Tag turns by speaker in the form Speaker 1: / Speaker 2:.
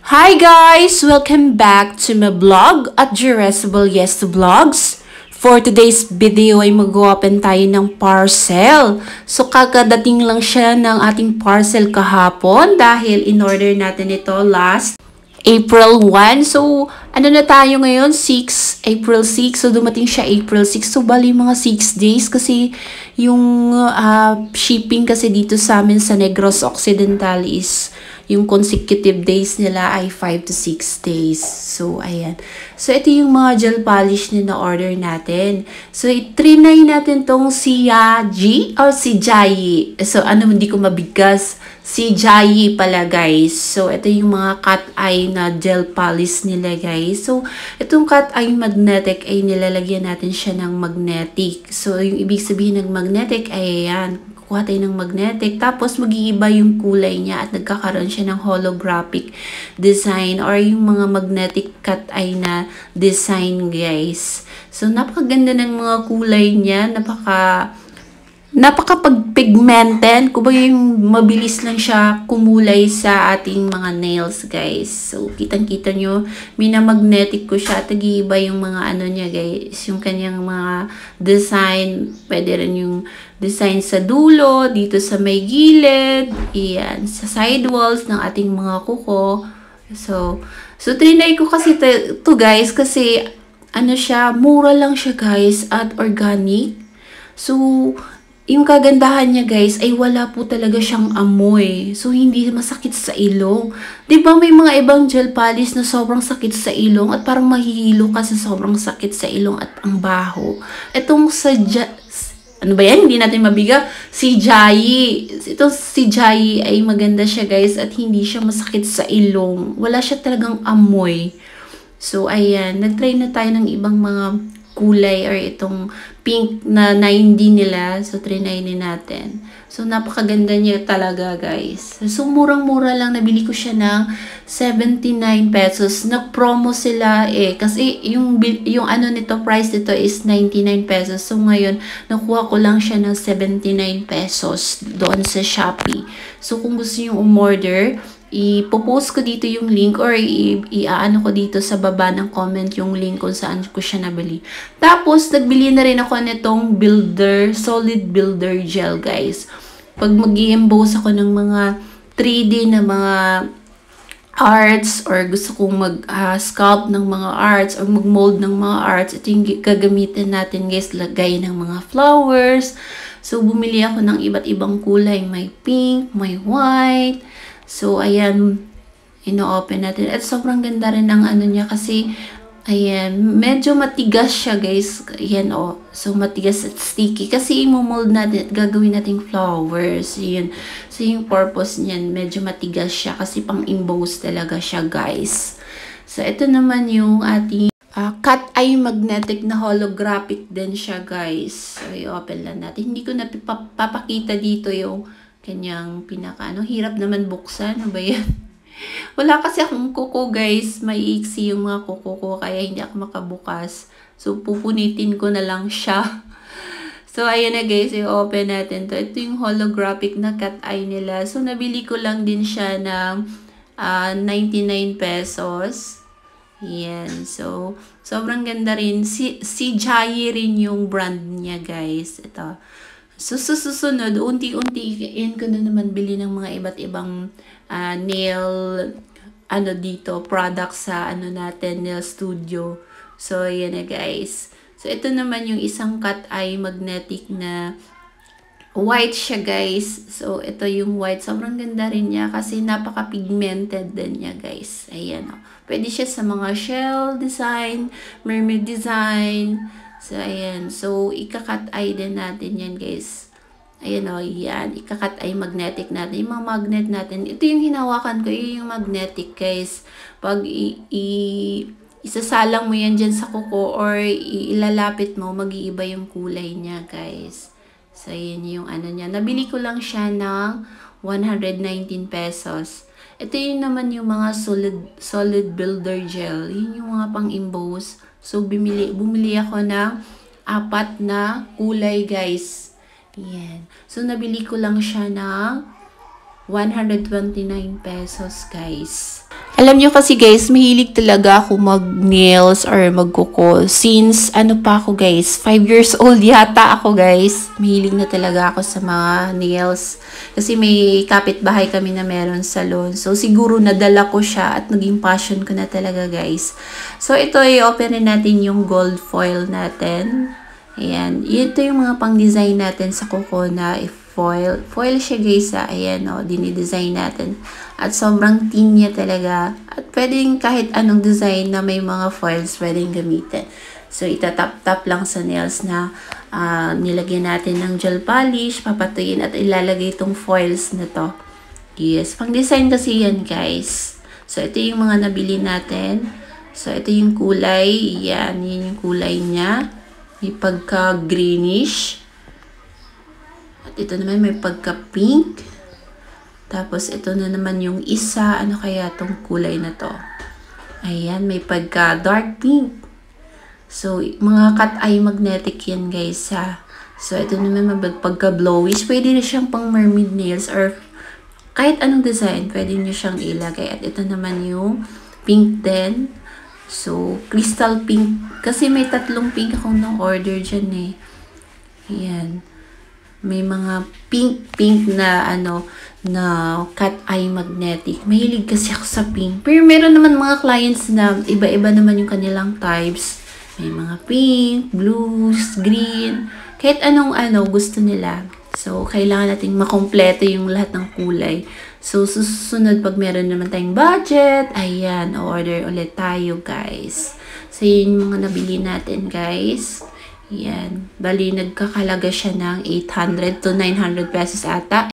Speaker 1: Hi guys! Welcome back to my vlog at Juresible Yes to Vlogs. For today's video ay mag-open tayo ng parcel. So kakadating lang siya ng ating parcel kahapon dahil in-order natin ito last April 1. So ano na tayo ngayon? April 6. So dumating siya April 6. So bali mga 6 days kasi yung shipping kasi dito sa amin sa Negros Occidental is yung consecutive days nila ay 5 to 6 days. So, ayan. So, ito yung mga gel polish na na-order natin. So, i-trinay natin tong si Yaji or si Jayi. So, hindi ko mabigas. Si Jayi pala, guys. So, ito yung mga cat eye na gel polish nila, guys. So, itong cat eye magnetic ay nilalagyan natin siya ng magnetic. So, yung ibig sabihin ng magnetic ay ayan. Kuha tayo ng magnetic, tapos mag-iiba yung kulay niya at nagkakaroon siya ng holographic design or yung mga magnetic cat eye na design, guys. So, napakaganda ng mga kulay niya, napaka-pigmented. Kumbaga yung mabilis lang siya kumulay sa ating mga nails, guys. So, kitang-kita nyo, minamagnetic ko siya at nag-iiba yung mga niya, guys. Yung kanyang mga design, pwede rin yung design sa dulo, dito sa may gilid, iyan, sa side walls ng ating mga kuko. So trinay ko kasi to guys, kasi siya, mura lang siya, guys, at organic. So, yung kagandahan niya, guys, ay wala po talaga siyang amoy. So, hindi masakit sa ilong. Diba may mga ibang gel polish na sobrang sakit sa ilong at parang mahihilo ka sa sobrang sakit sa ilong at ang baho. Itong hindi natin mabiga. Si Jayi. Itong si Jayi ay maganda siya, guys, at hindi siya masakit sa ilong. Wala siya talagang amoy. So, ayan. Nag-try na tayo ng ibang mga kulay or itong pink na hindi nila. So, trinay natin. So, napakaganda niya talaga, guys. So, murang-mura lang. Nabili ko siya ng 79 pesos. Nag-promo sila kasi yung nito, price nito is 99 pesos. So, ngayon, nakuha ko lang siya ng 79 pesos doon sa Shopee. So, kung gusto nyo umorder, ipopost ko dito yung link or iaano ko dito sa baba ng comment yung link kung saan ko siya nabili. Tapos, nagbili na rin ako nitong solid builder gel, guys. Pag mag-i-emboss ako ng mga 3D na mga arts or gusto kong mag-sculpt ng mga arts or mag-mold ng mga arts, ito yung gagamitin natin, guys, lagay ng mga flowers. So, bumili ako ng iba't ibang kulay. May pink, may white. So, ayan, ino-open natin. At sobrang ganda rin ng niya kasi, ayan, medyo matigas siya, guys. Ayan, so matigas at sticky. Kasi imo-mold natin at gagawin nating flowers. Ayan. So, yung purpose niyan, medyo matigas siya kasi pang-emboss talaga siya, guys. So, ito naman yung ating cat eye magnetic na holographic din siya, guys. So, i-open lang natin. Hindi ko na papakita dito yung kanyang hirap naman buksan. Ano ba yan? Wala kasi akong kuko, guys. May iksi yung mga kuko ko, kaya hindi ako makabukas. So, pupunitin ko na lang siya. So, ayan na, guys. I-open natin to. Ito yung holographic na cat eye nila. So, nabili ko lang din siya ng 99 pesos. Yan. So, sobrang ganda rin. Si Jayi rin yung brand niya, guys. Ito. So, susunod, unti-untiin ko na naman bili ng mga iba't ibang nail, dito, products sa, natin, nail studio. So, yan na, guys. So, ito naman yung isang cat eye magnetic na white siya, guys. So, ito yung white. Sobrang ganda rin niya kasi napaka-pigmented din niya, guys. Ayan, Pwede siya sa mga shell design, mermaid design. So, ayan. So, ika-cut eye din natin yan, guys. Ayan, yan. Ika-cut eye magnetic natin. Yung mga magnet natin. Ito yung hinawakan ko. Yung magnetic, guys. Pag isasalang mo yan dyan sa kuko or ilalapit mo, mag-iiba yung kulay niya, guys. So, ayan yung niya. Nabili ko lang siya ng 119 pesos. Ito yung naman yung mga solid builder gel. Yun yung mga pang-emboss. So, bumili ako ng 4 na kulay, guys. Yan. So, nabili ko lang siya ng 129 pesos, guys. Alam nyo kasi guys, mahilig talaga ako mag-nails or magkuko. Since ano pa ako guys, 5 years old yata ako guys. Mahilig na talaga ako sa mga nails. Kasi may kapitbahay kami na meron salon. So siguro nadala ko siya at naging passion ko na talaga guys. So ito i-open natin yung gold foil natin. Ayan. Ito yung mga pang-design natin sa kuko na foil. Foil siya guys ha. Ayan o, dinidesign natin. At sobrang thin niya talaga. At pwedeng kahit anong design na may mga foils pwedeng gamitin. So, itatap-tap lang sa nails na nilagyan natin ng gel polish, papatuyin at ilalagay itong foils na to. Yes, pang design kasi yan guys. So, ito yung mga nabili natin. So, ito yung kulay. Yan, yun yung kulay niya. May pagka-greenish. At ito naman may pagka-pink. Tapos, ito na naman yung isa. Ano kaya tong kulay na to? Ayan, may pagka dark pink. So, mga cat eye magnetic yan guys ha. So, ito naman may pagka blowish. Pwede na siyang pang mermaid nails or kahit anong design. Pwede nyo siyang ilagay. At ito naman yung pink din. So, crystal pink. Kasi may tatlong pink akong na-order dyan eh. Ayan. May mga pink na na cat eye magnetic. Mahilig kasi ako sa pink. Pero meron naman mga clients na iba-iba naman yung kanilang types. May mga pink, blues, green. Kahit anong gusto nila. So, kailangan natin makompleto yung lahat ng kulay. So, susunod pag meron naman tayong budget, ayan, order ulit tayo guys. So, yun yung mga nabili natin guys. Yan. Bali, nagkakalaga siya ng 800 to 900 pesos ata.